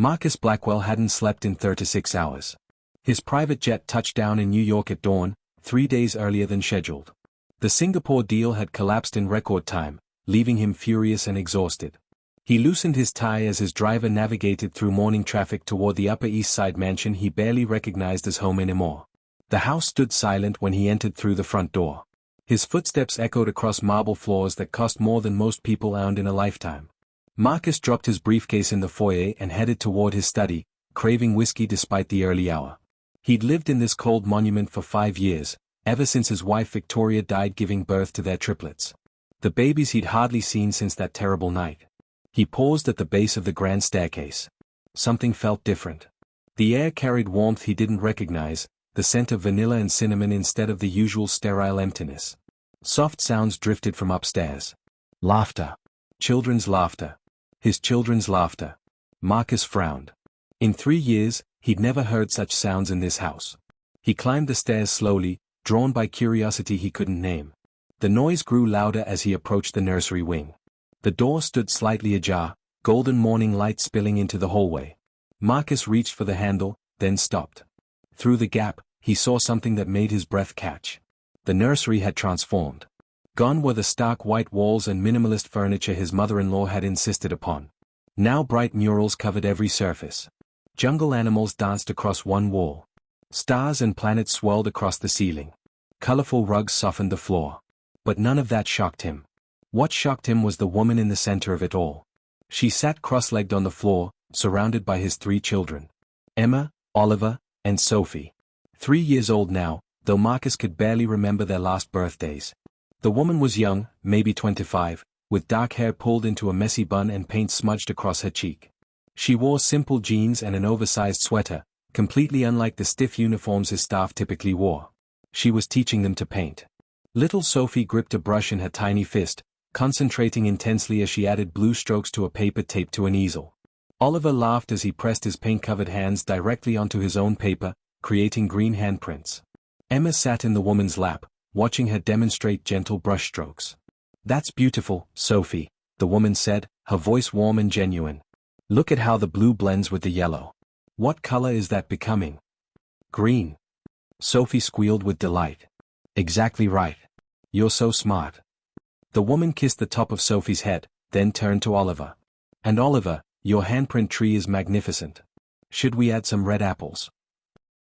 Marcus Blackwell hadn't slept in 36 hours. His private jet touched down in New York at dawn, 3 days earlier than scheduled. The Singapore deal had collapsed in record time, leaving him furious and exhausted. He loosened his tie as his driver navigated through morning traffic toward the Upper East Side mansion he barely recognized as home anymore. The house stood silent when he entered through the front door. His footsteps echoed across marble floors that cost more than most people earned in a lifetime. Marcus dropped his briefcase in the foyer and headed toward his study, craving whiskey despite the early hour. He'd lived in this cold monument for 5 years, ever since his wife Victoria died giving birth to their triplets. The babies he'd hardly seen since that terrible night. He paused at the base of the grand staircase. Something felt different. The air carried warmth he didn't recognize, the scent of vanilla and cinnamon instead of the usual sterile emptiness. Soft sounds drifted from upstairs. Laughter. Children's laughter. His children's laughter. Marcus frowned. In 3 years, he'd never heard such sounds in this house. He climbed the stairs slowly, drawn by curiosity he couldn't name. The noise grew louder as he approached the nursery wing. The door stood slightly ajar, golden morning light spilling into the hallway. Marcus reached for the handle, then stopped. Through the gap, he saw something that made his breath catch. The nursery had transformed. Gone were the stark white walls and minimalist furniture his mother-in-law had insisted upon. Now bright murals covered every surface. Jungle animals danced across one wall. Stars and planets swirled across the ceiling. Colorful rugs softened the floor. But none of that shocked him. What shocked him was the woman in the center of it all. She sat cross-legged on the floor, surrounded by his 3 children. Emma, Oliver, and Sophie. 3 years old now, though Marcus could barely remember their last birthdays. The woman was young, maybe 25, with dark hair pulled into a messy bun and paint smudged across her cheek. She wore simple jeans and an oversized sweater, completely unlike the stiff uniforms his staff typically wore. She was teaching them to paint. Little Sophie gripped a brush in her tiny fist, concentrating intensely as she added blue strokes to a paper taped to an easel. Oliver laughed as he pressed his paint-covered hands directly onto his own paper, creating green handprints. Emma sat in the woman's lap, watching her demonstrate gentle brushstrokes. "That's beautiful, Sophie," the woman said, her voice warm and genuine. "Look at how the blue blends with the yellow. What color is that becoming?" "Green." Sophie squealed with delight. "Exactly right. You're so smart." The woman kissed the top of Sophie's head, then turned to Oliver. "And Oliver, your handprint tree is magnificent. Should we add some red apples?"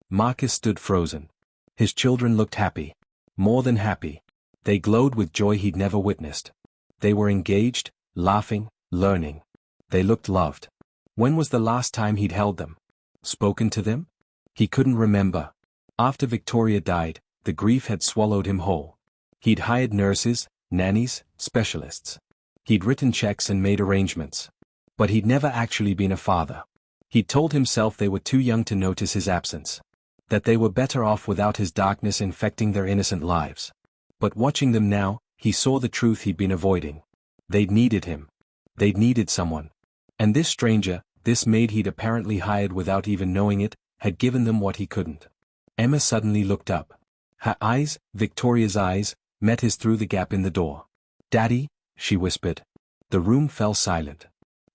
Marcus stood frozen. His children looked happy. More than happy. They glowed with joy he'd never witnessed. They were engaged, laughing, learning. They looked loved. When was the last time he'd held them? Spoken to them? He couldn't remember. After Victoria died, the grief had swallowed him whole. He'd hired nurses, nannies, specialists. He'd written checks and made arrangements. But he'd never actually been a father. He'd told himself they were too young to notice his absence. That they were better off without his darkness infecting their innocent lives. But watching them now, he saw the truth he'd been avoiding. They'd needed him. They'd needed someone. And this stranger, this maid he'd apparently hired without even knowing it, had given them what he couldn't. Emma suddenly looked up. Her eyes, Victoria's eyes, met his through the gap in the door. "Daddy," she whispered. The room fell silent.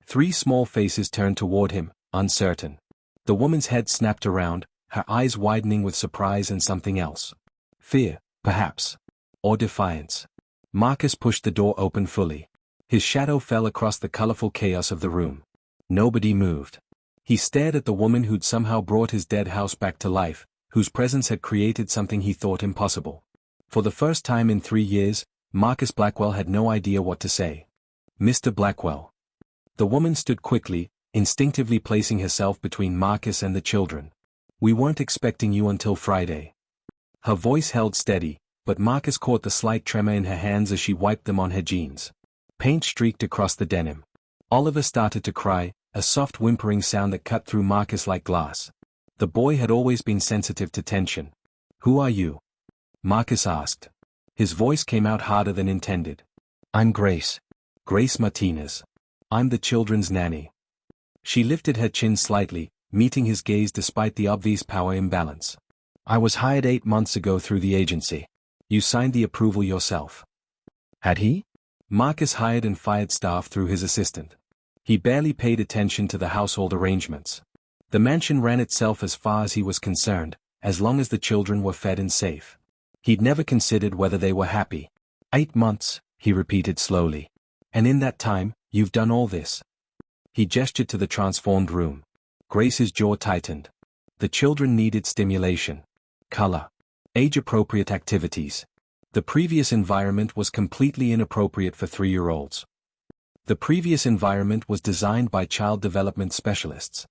3 small faces turned toward him, uncertain. The woman's head snapped around, her eyes widening with surprise and something else. Fear, perhaps. Or defiance. Marcus pushed the door open fully. His shadow fell across the colorful chaos of the room. Nobody moved. He stared at the woman who'd somehow brought his dead house back to life, whose presence had created something he thought impossible. For the first time in 3 years, Marcus Blackwell had no idea what to say. "Mr. Blackwell." The woman stood quickly, instinctively placing herself between Marcus and the children. "We weren't expecting you until Friday." Her voice held steady, but Marcus caught the slight tremor in her hands as she wiped them on her jeans. Paint streaked across the denim. Oliver started to cry, a soft whimpering sound that cut through Marcus like glass. The boy had always been sensitive to tension. "Who are you?" Marcus asked. His voice came out harder than intended. "I'm Grace. Grace Martinez. I'm the children's nanny." She lifted her chin slightly, meeting his gaze despite the obvious power imbalance. "I was hired 8 months ago through the agency. You signed the approval yourself." Had he? Marcus hired and fired staff through his assistant. He barely paid attention to the household arrangements. The mansion ran itself as far as he was concerned, as long as the children were fed and safe. He'd never considered whether they were happy. 8 months, he repeated slowly. And in that time, you've done all this. He gestured to the transformed room. Grace's jaw tightened. The children needed stimulation. Color. Age-appropriate activities. The previous environment was completely inappropriate for 3-year-olds. The previous environment was designed by child development specialists.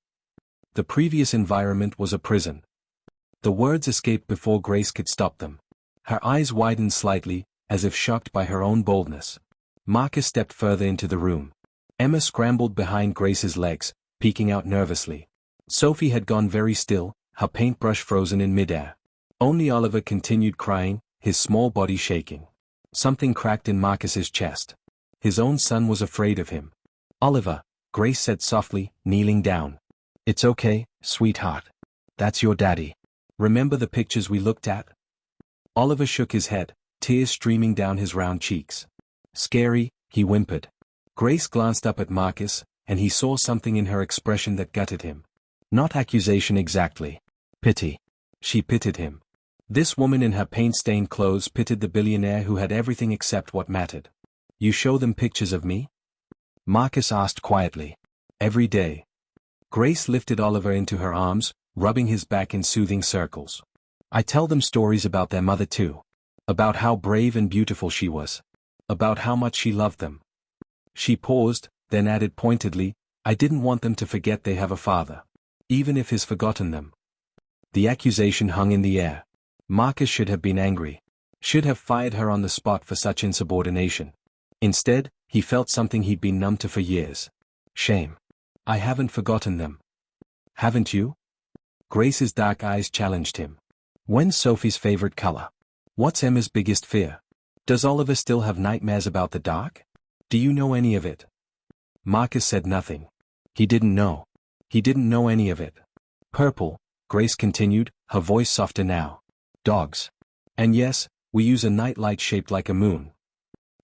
The previous environment was a prison. The words escaped before Grace could stop them. Her eyes widened slightly, as if shocked by her own boldness. Marcus stepped further into the room. Emma scrambled behind Grace's legs, peeking out nervously. Sophie had gone very still, her paintbrush frozen in midair. Only Oliver continued crying, his small body shaking. Something cracked in Marcus's chest. His own son was afraid of him. Oliver, Grace said softly, kneeling down. It's okay, sweetheart. That's your daddy. Remember the pictures we looked at? Oliver shook his head, tears streaming down his round cheeks. Scary, he whimpered. Grace glanced up at Marcus, and he saw something in her expression that gutted him. Not accusation exactly. Pity. She pitied him. This woman in her paint-stained clothes pitied the billionaire who had everything except what mattered. You show them pictures of me? Marcus asked quietly. Every day. Grace lifted Oliver into her arms, rubbing his back in soothing circles. I tell them stories about their mother too. About how brave and beautiful she was. About how much she loved them. She paused, then added pointedly, I didn't want them to forget they have a father. Even if he's forgotten them. The accusation hung in the air. Marcus should have been angry. Should have fired her on the spot for such insubordination. Instead, he felt something he'd been numb to for years. Shame. I haven't forgotten them. Haven't you? Grace's dark eyes challenged him. When's Sophie's favorite color? What's Emma's biggest fear? Does Oliver still have nightmares about the dark? Do you know any of it? Marcus said nothing. He didn't know. He didn't know any of it. Purple, Grace continued, her voice softer now. Dogs. And yes, we use a nightlight shaped like a moon.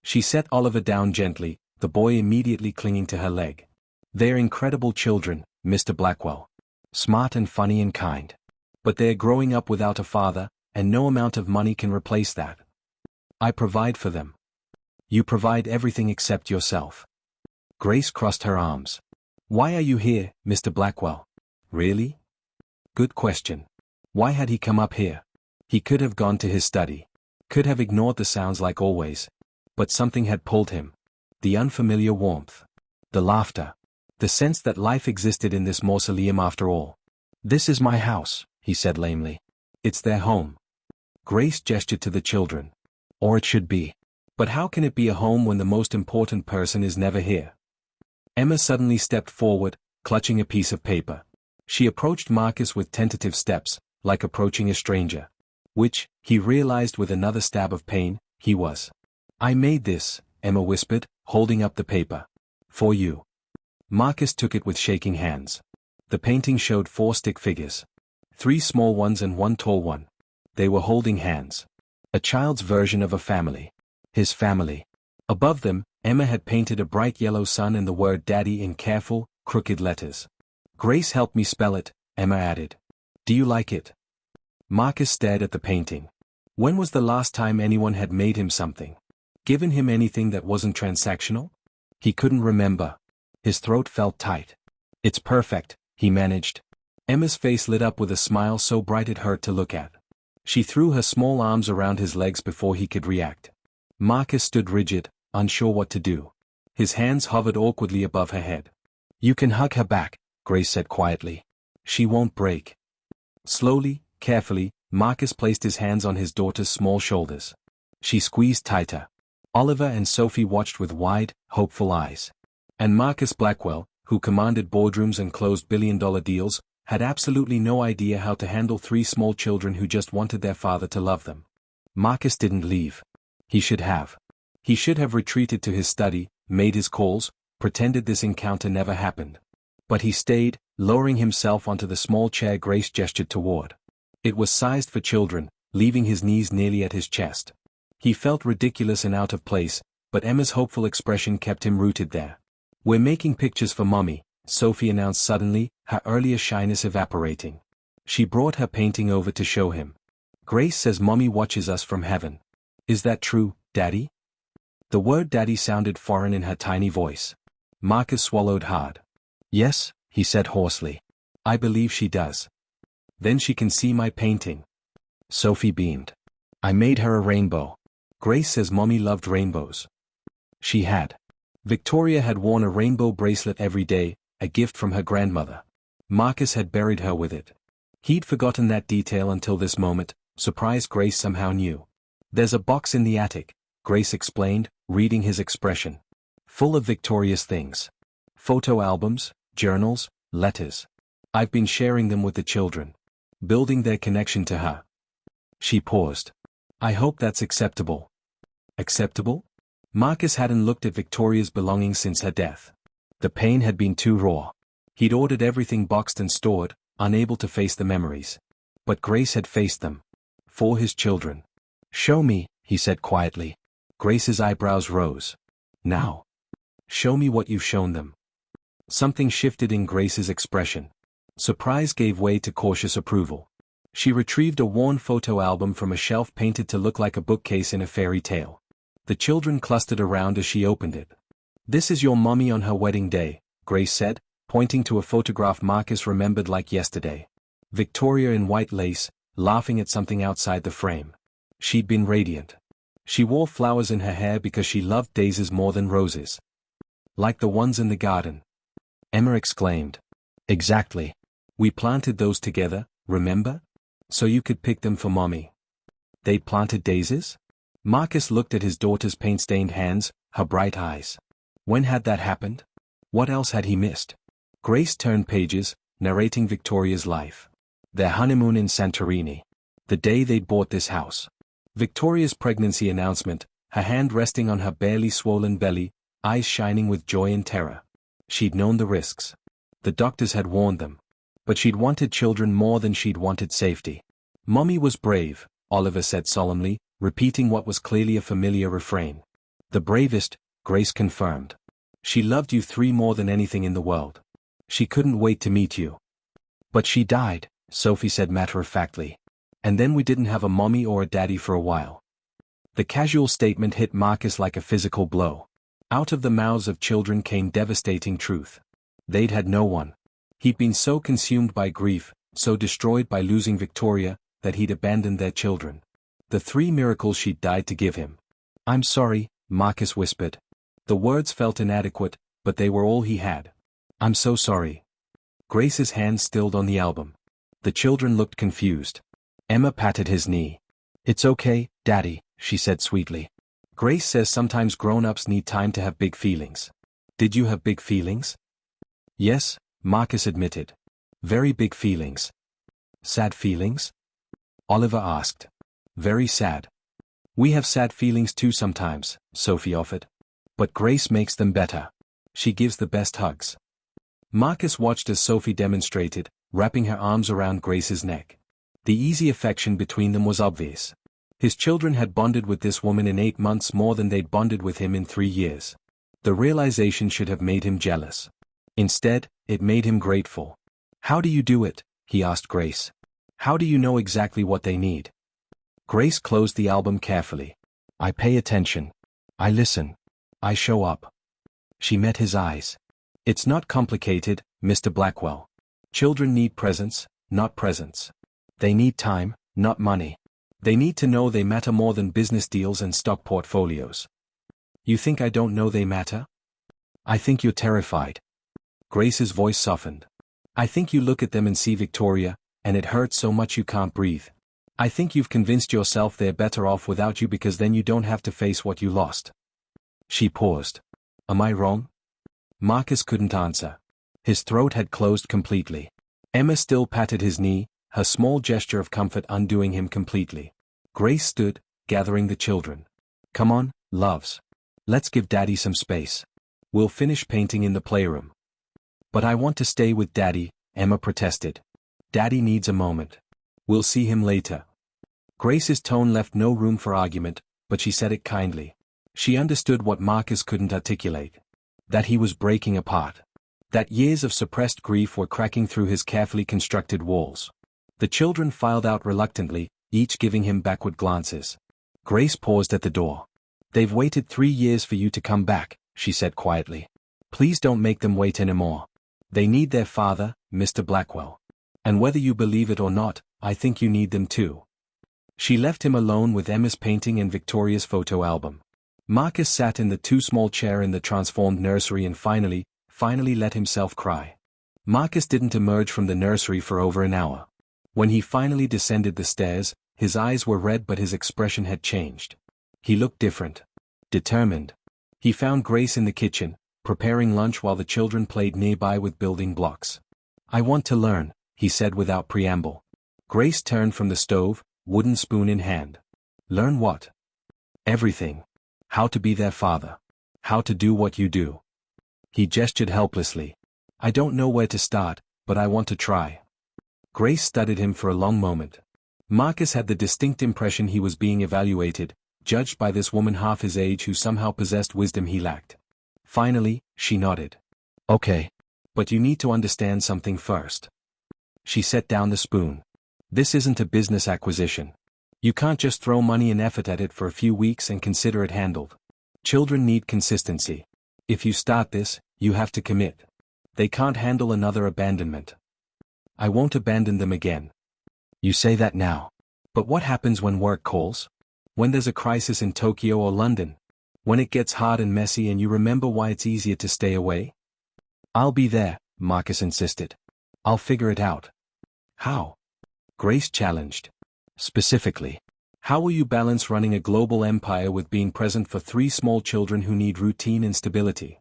She set Oliver down gently, the boy immediately clinging to her leg. They're incredible children, Mr. Blackwell. Smart and funny and kind. But they're growing up without a father, and no amount of money can replace that. I provide for them. You provide everything except yourself. Grace crossed her arms. Why are you here, Mr. Blackwell? Really? Good question. Why had he come up here? He could have gone to his study. Could have ignored the sounds like always. But something had pulled him. The unfamiliar warmth. The laughter. The sense that life existed in this mausoleum after all. This is my house, he said lamely. It's their home. Grace gestured to the children. Or it should be. But how can it be a home when the most important person is never here? Emma suddenly stepped forward, clutching a piece of paper. She approached Marcus with tentative steps, like approaching a stranger. Which, he realized with another stab of pain, he was. I made this, Emma whispered, holding up the paper. For you. Marcus took it with shaking hands. The painting showed 4 stick figures. 3 small ones and 1 tall one. They were holding hands. A child's version of a family. His family. Above them, Emma had painted a bright yellow sun and the word Daddy in careful, crooked letters. Grace helped me spell it, Emma added. Do you like it? Marcus stared at the painting. When was the last time anyone had made him something? Given him anything that wasn't transactional? He couldn't remember. His throat felt tight. It's perfect, he managed. Emma's face lit up with a smile so bright it hurt to look at. She threw her small arms around his legs before he could react. Marcus stood rigid, unsure what to do. His hands hovered awkwardly above her head. You can hug her back, Grace said quietly. She won't break. Slowly, carefully, Marcus placed his hands on his daughter's small shoulders. She squeezed tighter. Oliver and Sophie watched with wide, hopeful eyes. And Marcus Blackwell, who commanded boardrooms and closed billion-dollar deals, had absolutely no idea how to handle 3 small children who just wanted their father to love them. Marcus didn't leave. He should have. He should have retreated to his study, made his calls, pretended this encounter never happened. But he stayed, lowering himself onto the small chair Grace gestured toward. It was sized for children, leaving his knees nearly at his chest. He felt ridiculous and out of place, but Emma's hopeful expression kept him rooted there. We're making pictures for Mommy, Sophie announced suddenly, her earlier shyness evaporating. She brought her painting over to show him. Grace says Mommy watches us from heaven. Is that true, Daddy? The word Daddy sounded foreign in her tiny voice. Marcus swallowed hard. Yes, he said hoarsely. I believe she does. Then she can see my painting. Sophie beamed. I made her a rainbow. Grace says Mommy loved rainbows. She had. Victoria had worn a rainbow bracelet every day, a gift from her grandmother. Marcus had buried her with it. He'd forgotten that detail until this moment, surprised Grace somehow knew. There's a box in the attic, Grace explained, reading his expression. Full of Victoria's things. Photo albums, journals, letters. I've been sharing them with the children. Building their connection to her. She paused. I hope that's acceptable. Acceptable? Marcus hadn't looked at Victoria's belongings since her death. The pain had been too raw. He'd ordered everything boxed and stored, unable to face the memories. But Grace had faced them. For his children. Show me, he said quietly. Grace's eyebrows rose. Now. Show me what you've shown them. Something shifted in Grace's expression. Surprise gave way to cautious approval. She retrieved a worn photo album from a shelf painted to look like a bookcase in a fairy tale. The children clustered around as she opened it. This is your mommy on her wedding day, Grace said, pointing to a photograph Marcus remembered like yesterday. Victoria in white lace, laughing at something outside the frame. She'd been radiant. She wore flowers in her hair because she loved daisies more than roses. Like the ones in the garden. Emma exclaimed. Exactly. We planted those together, remember? So you could pick them for Mommy. They planted daisies? Marcus looked at his daughter's paint-stained hands, her bright eyes. When had that happened? What else had he missed? Grace turned pages, narrating Victoria's life. Their honeymoon in Santorini. The day they'd bought this house. Victoria's pregnancy announcement, her hand resting on her barely swollen belly, eyes shining with joy and terror. She'd known the risks. The doctors had warned them. But she'd wanted children more than she'd wanted safety. Mommy was brave, Oliver said solemnly, repeating what was clearly a familiar refrain. The bravest, Grace confirmed. She loved you three more than anything in the world. She couldn't wait to meet you. But she died, Sophie said matter-of-factly. And then we didn't have a mommy or a daddy for a while. The casual statement hit Marcus like a physical blow. Out of the mouths of children came devastating truth. They'd had no one. He'd been so consumed by grief, so destroyed by losing Victoria, that he'd abandoned their children. The three miracles she'd died to give him. I'm sorry, Marcus whispered. The words felt inadequate, but they were all he had. I'm so sorry. Grace's hand stilled on the album. The children looked confused. Emma patted his knee. It's okay, Daddy, she said sweetly. Grace says sometimes grown-ups need time to have big feelings. Did you have big feelings? Yes, Marcus admitted. Very big feelings. Sad feelings? Oliver asked. Very sad. We have sad feelings too sometimes, Sophie offered. But Grace makes them better. She gives the best hugs. Marcus watched as Sophie demonstrated, wrapping her arms around Grace's neck. The easy affection between them was obvious. His children had bonded with this woman in 8 months more than they'd bonded with him in 3 years. The realization should have made him jealous. Instead, it made him grateful. How do you do it? He asked Grace. How do you know exactly what they need? Grace closed the album carefully. I pay attention. I listen. I show up. She met his eyes. It's not complicated, Mr. Blackwell. Children need presents, not presents. They need time, not money. They need to know they matter more than business deals and stock portfolios. You think I don't know they matter? I think you're terrified. Grace's voice softened. I think you look at them and see Victoria, and it hurts so much you can't breathe. I think you've convinced yourself they're better off without you because then you don't have to face what you lost. She paused. Am I wrong? Marcus couldn't answer. His throat had closed completely. Emma still patted his knee, her small gesture of comfort undoing him completely. Grace stood, gathering the children. Come on, loves. Let's give Daddy some space. We'll finish painting in the playroom. But I want to stay with Daddy, Emma protested. Daddy needs a moment. We'll see him later. Grace's tone left no room for argument, but she said it kindly. She understood what Marcus couldn't articulate. That he was breaking apart. That years of suppressed grief were cracking through his carefully constructed walls. The children filed out reluctantly, each giving him backward glances. Grace paused at the door. "They've waited 3 years for you to come back," she said quietly. "Please don't make them wait anymore. They need their father, Mr. Blackwell. And whether you believe it or not, I think you need them too." She left him alone with Emma's painting and Victoria's photo album. Marcus sat in the too small chair in the transformed nursery and finally let himself cry. Marcus didn't emerge from the nursery for over an hour. When he finally descended the stairs, his eyes were red but his expression had changed. He looked different. Determined. He found Grace in the kitchen, preparing lunch while the children played nearby with building blocks. "I want to learn," he said without preamble. Grace turned from the stove, wooden spoon in hand. "Learn what?" "Everything. How to be their father. How to do what you do." He gestured helplessly. "I don't know where to start, but I want to try." Grace studied him for a long moment. Marcus had the distinct impression he was being evaluated, judged by this woman half his age who somehow possessed wisdom he lacked. Finally, she nodded. "Okay. But you need to understand something first." She set down the spoon. "This isn't a business acquisition. You can't just throw money and effort at it for a few weeks and consider it handled. Children need consistency. If you start this, you have to commit. They can't handle another abandonment." "I won't abandon them again." "You say that now. But what happens when work calls? When there's a crisis in Tokyo or London? When it gets hard and messy and you remember why it's easier to stay away?" "I'll be there," Marcus insisted. "I'll figure it out." "How?" Grace challenged. "Specifically, how will you balance running a global empire with being present for 3 small children who need routine and stability?"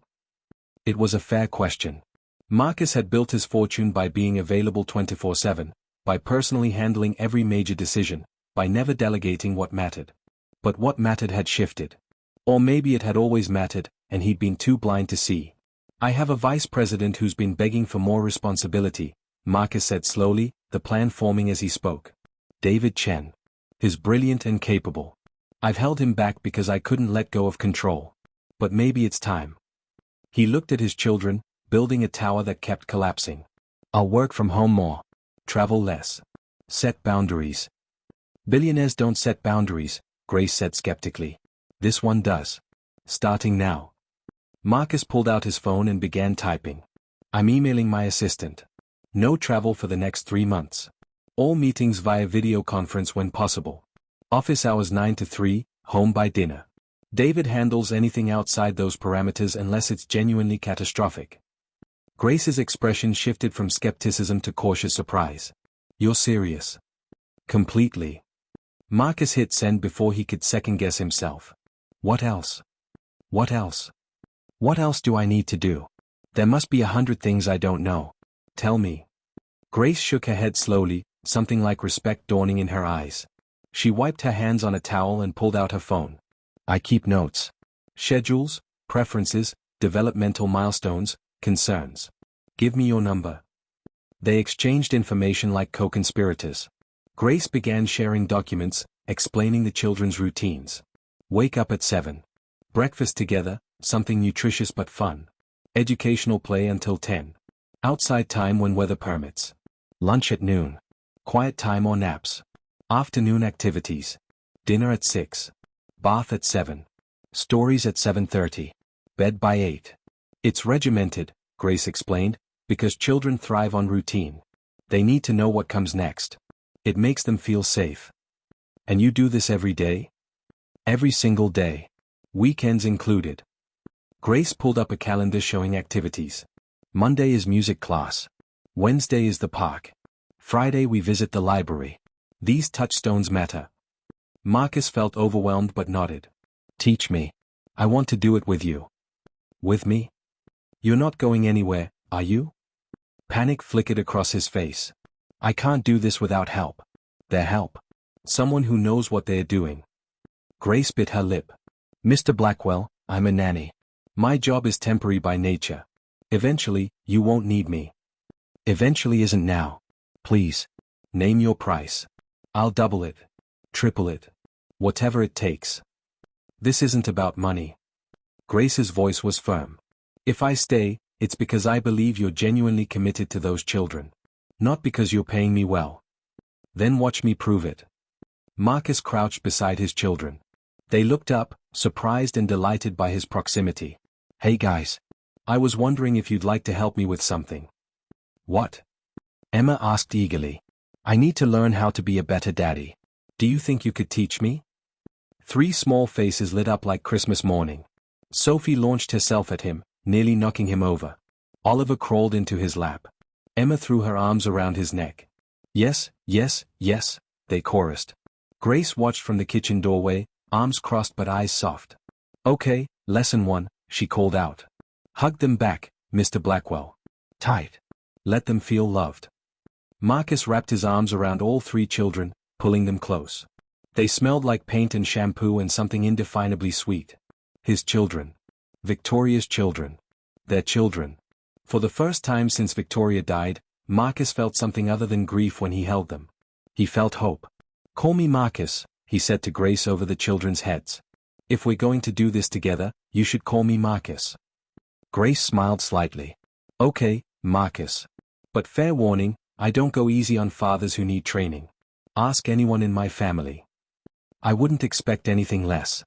It was a fair question. Marcus had built his fortune by being available 24/7, by personally handling every major decision, by never delegating what mattered. But what mattered had shifted. Or maybe it had always mattered, and he'd been too blind to see. "I have a vice president who's been begging for more responsibility," Marcus said slowly, the plan forming as he spoke. "David Chen. He's brilliant and capable. I've held him back because I couldn't let go of control. But maybe it's time." He looked at his children, building a tower that kept collapsing. "I'll work from home more. Travel less. Set boundaries." "Billionaires don't set boundaries," Grace said skeptically. "This one does. Starting now." Marcus pulled out his phone and began typing. "I'm emailing my assistant. No travel for the next 3 months. All meetings via video conference when possible. Office hours 9 to 3, home by dinner. David handles anything outside those parameters unless it's genuinely catastrophic." Grace's expression shifted from skepticism to cautious surprise. "You're serious?" "Completely." Marcus hit send before he could second-guess himself. "What else? What else? What else do I need to do? There must be 100 things I don't know. Tell me." Grace shook her head slowly, something like respect dawning in her eyes. She wiped her hands on a towel and pulled out her phone. "I keep notes. Schedules, preferences, developmental milestones, concerns. Give me your number." They exchanged information like co-conspirators. Grace began sharing documents, explaining the children's routines. Wake up at 7. Breakfast together, something nutritious but fun. Educational play until 10. Outside time when weather permits. Lunch at noon. Quiet time or naps. Afternoon activities. Dinner at 6. Bath at 7. Stories at 7:30. Bed by 8. "It's regimented," Grace explained, "because children thrive on routine. They need to know what comes next. It makes them feel safe." "And you do this every day?" "Every single day. Weekends included." Grace pulled up a calendar showing activities. "Monday is music class. Wednesday is the park. Friday we visit the library. These touchstones matter." Marcus felt overwhelmed but nodded. "Teach me. I want to do it with you." "With me? You're not going anywhere, are you?" Panic flickered across his face. "I can't do this without help." "Their help? Someone who knows what they're doing." Grace bit her lip. "Mr. Blackwell, I'm a nanny. My job is temporary by nature. Eventually, you won't need me." "Eventually isn't now. Please. Name your price. I'll double it. Triple it. Whatever it takes." "This isn't about money." Grace's voice was firm. If I stay, it's because I believe you're genuinely committed to those children. Not because you're paying me well. Then watch me prove it. Marcus crouched beside his children. They looked up, surprised and delighted by his proximity. Hey guys. I was wondering if you'd like to help me with something. What? Emma asked eagerly. I need to learn how to be a better daddy. Do you think you could teach me? 3 small faces lit up like Christmas morning. Sophie launched herself at him, nearly knocking him over. Oliver crawled into his lap. Emma threw her arms around his neck. Yes, yes, yes, they chorused. Grace watched from the kitchen doorway, arms crossed but eyes soft. Okay, lesson 1, she called out. Hug them back, Mr. Blackwell. Tight. Let them feel loved. Marcus wrapped his arms around all 3 children, pulling them close. They smelled like paint and shampoo and something indefinably sweet. His children. Victoria's children. Their children. For the first time since Victoria died, Marcus felt something other than grief when he held them. He felt hope. Call me Marcus, he said to Grace over the children's heads. If we're going to do this together, you should call me Marcus. Grace smiled slightly. Okay, Marcus. But fair warning, I don't go easy on fathers who need training. Ask anyone in my family. I wouldn't expect anything less.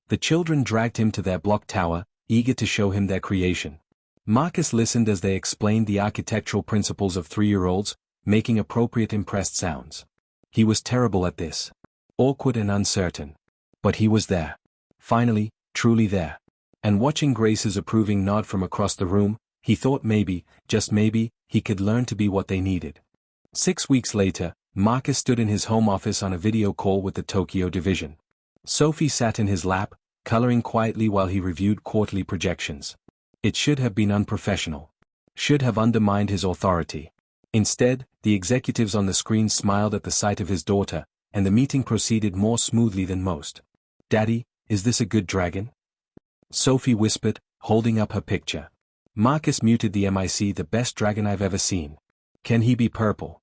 The children dragged him to their block tower, eager to show him their creation. Marcus listened as they explained the architectural principles of 3-year-olds, making appropriate impressed sounds. He was terrible at this. Awkward and uncertain. But he was there. Finally, truly there. And watching Grace's approving nod from across the room, he thought maybe, just maybe, he could learn to be what they needed. 6 weeks later, Marcus stood in his home office on a video call with the Tokyo division. Sophie sat in his lap, coloring quietly while he reviewed quarterly projections. It should have been unprofessional. Should have undermined his authority. Instead, the executives on the screen smiled at the sight of his daughter, and the meeting proceeded more smoothly than most. Daddy, is this a good dragon? Sophie whispered, holding up her picture. Marcus muted the mic. The best dragon I've ever seen. Can he be purple?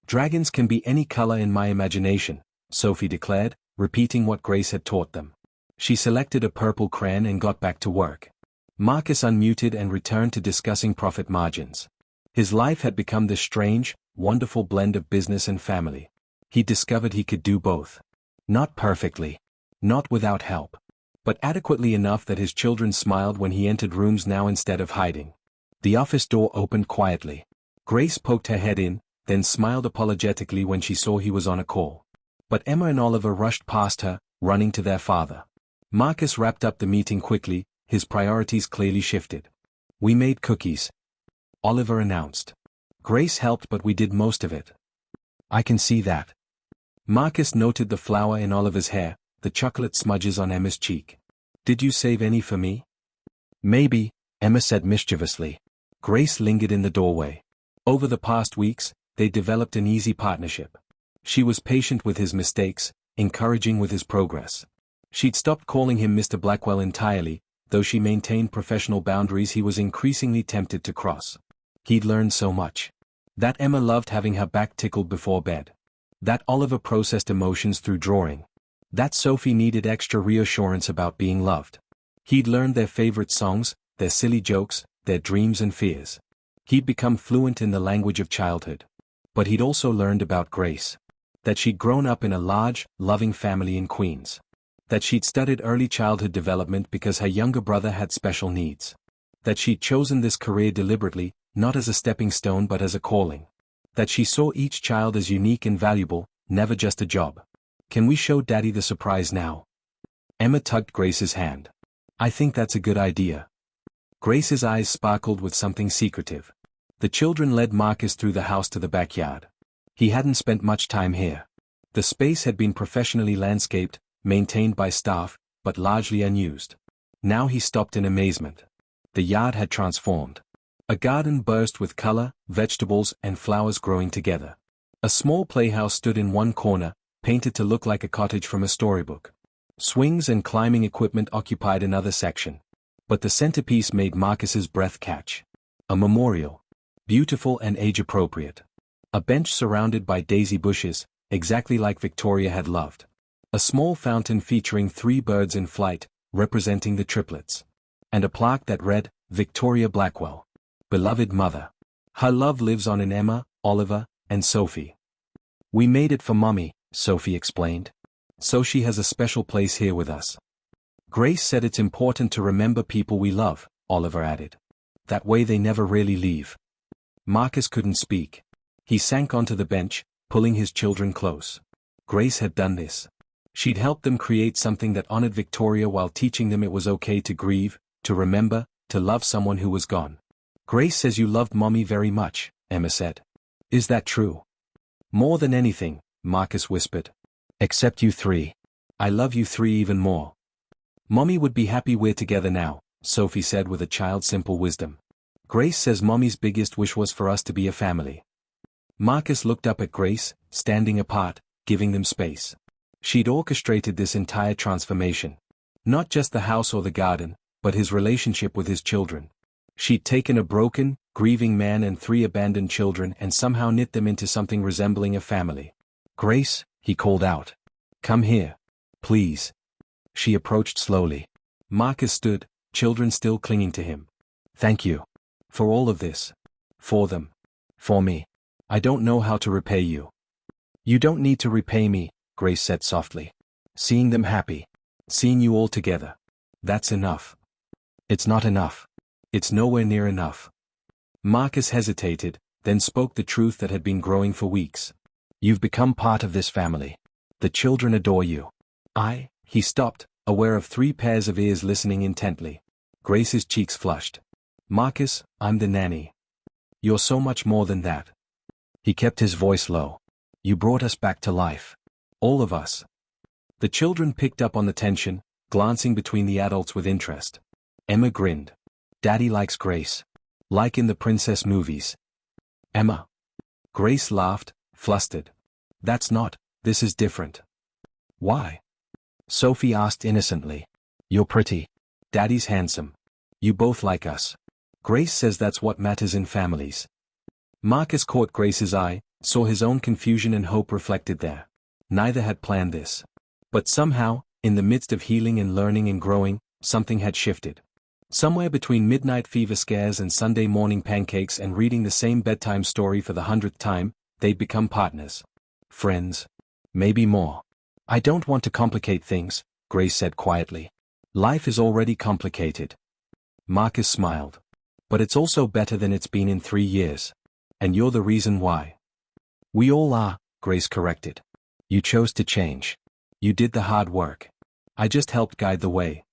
Dragons can be any color in my imagination, Sophie declared, repeating what Grace had taught them. She selected a purple crayon and got back to work. Marcus unmuted and returned to discussing profit margins. His life had become this strange, wonderful blend of business and family. He discovered he could do both. Not perfectly. Not without help. But adequately enough that his children smiled when he entered rooms now instead of hiding. The office door opened quietly. Grace poked her head in, then smiled apologetically when she saw he was on a call. But Emma and Oliver rushed past her, running to their father. Marcus wrapped up the meeting quickly, his priorities clearly shifted. We made cookies, Oliver announced. Grace helped but we did most of it. I can see that. Marcus noted the flour in Oliver's hair, the chocolate smudges on Emma's cheek. Did you save any for me? Maybe, Emma said mischievously. Grace lingered in the doorway. Over the past weeks, they developed an easy partnership. She was patient with his mistakes, encouraging with his progress. She'd stopped calling him Mr. Blackwell entirely, though she maintained professional boundaries he was increasingly tempted to cross. He'd learned so much. That Emma loved having her back tickled before bed. That Oliver processed emotions through drawing. That Sophie needed extra reassurance about being loved. He'd learned their favorite songs, their silly jokes, their dreams and fears. He'd become fluent in the language of childhood. But he'd also learned about Grace. That she'd grown up in a large, loving family in Queens. That she'd studied early childhood development because her younger brother had special needs. That she'd chosen this career deliberately, not as a stepping stone but as a calling. That she saw each child as unique and valuable, never just a job. Can we show Daddy the surprise now? Emma tugged Grace's hand. I think that's a good idea. Grace's eyes sparkled with something secretive. The children led Marcus through the house to the backyard. He hadn't spent much time here. The space had been professionally landscaped, maintained by staff, but largely unused. Now he stopped in amazement. The yard had transformed. A garden burst with color, vegetables and flowers growing together. A small playhouse stood in one corner, painted to look like a cottage from a storybook. Swings and climbing equipment occupied another section. But the centerpiece made Marcus's breath catch. A memorial. Beautiful and age-appropriate. A bench surrounded by daisy bushes, exactly like Victoria had loved. A small fountain featuring 3 birds in flight, representing the triplets. And a plaque that read, Victoria Blackwell. Beloved mother. Her love lives on in Emma, Oliver, and Sophie. We made it for Mommy, Sophie explained. So she has a special place here with us. Grace said it's important to remember people we love, Oliver added. That way they never really leave. Marcus couldn't speak. He sank onto the bench, pulling his children close. Grace had done this. She'd helped them create something that honored Victoria while teaching them it was okay to grieve, to remember, to love someone who was gone. Grace says you loved Mommy very much, Emma said. Is that true? More than anything, Marcus whispered. Except you three. I love you three even more. Mommy would be happy we're together now, Sophie said with a child's simple wisdom. Grace says Mommy's biggest wish was for us to be a family. Marcus looked up at Grace, standing apart, giving them space. She'd orchestrated this entire transformation. Not just the house or the garden, but his relationship with his children. She'd taken a broken, grieving man and 3 abandoned children and somehow knit them into something resembling a family. Grace, he called out. Come here. Please. She approached slowly. Marcus stood, children still clinging to him. Thank you. For all of this. For them. For me. I don't know how to repay you. You don't need to repay me, Grace said softly. Seeing them happy. Seeing you all together. That's enough. It's not enough. It's nowhere near enough. Marcus hesitated, then spoke the truth that had been growing for weeks. You've become part of this family. The children adore you. He stopped, aware of 3 pairs of ears listening intently. Grace's cheeks flushed. Marcus, I'm the nanny. You're so much more than that. He kept his voice low. You brought us back to life. All of us. The children picked up on the tension, glancing between the adults with interest. Emma grinned. Daddy likes Grace. Like in the princess movies. Emma. Grace laughed, flustered. That's not, this is different. Why? Sophie asked innocently. You're pretty. Daddy's handsome. You both like us. Grace says that's what matters in families. Marcus caught Grace's eye, saw his own confusion and hope reflected there. Neither had planned this. But somehow, in the midst of healing and learning and growing, something had shifted. Somewhere between midnight fever scares and Sunday morning pancakes and reading the same bedtime story for the 100th time, they'd become partners. Friends. Maybe more. I don't want to complicate things, Grace said quietly. Life is already complicated. Marcus smiled. But it's also better than it's been in 3 years. And you're the reason why. We all are, Grace corrected. You chose to change. You did the hard work. I just helped guide the way.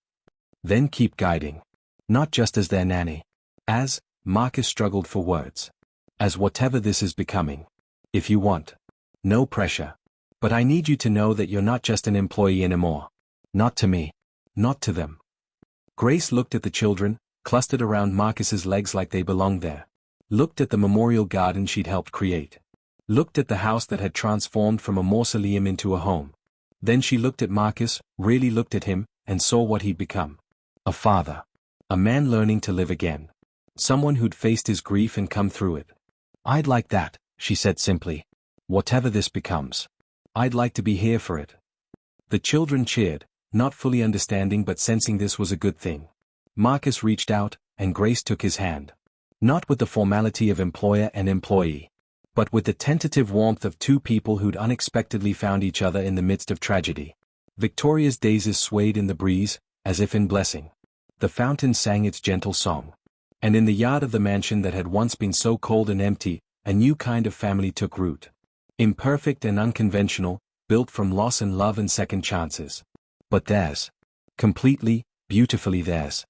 Then keep guiding. Not just as their nanny. As, Marcus struggled for words. As whatever this is becoming. If you want. No pressure. But I need you to know that you're not just an employee anymore. Not to me. Not to them. Grace looked at the children, clustered around Marcus's legs like they belonged there. Looked at the memorial garden she'd helped create. Looked at the house that had transformed from a mausoleum into a home. Then she looked at Marcus, really looked at him, and saw what he'd become. A father. A man learning to live again. Someone who'd faced his grief and come through it. I'd like that, she said simply. Whatever this becomes. I'd like to be here for it. The children cheered, not fully understanding but sensing this was a good thing. Marcus reached out, and Grace took his hand. Not with the formality of employer and employee. But with the tentative warmth of 2 people who'd unexpectedly found each other in the midst of tragedy. Victoria's daisies swayed in the breeze, as if in blessing. The fountain sang its gentle song. And in the yard of the mansion that had once been so cold and empty, a new kind of family took root. Imperfect and unconventional, built from loss and love and second chances. But theirs. Completely, beautifully theirs.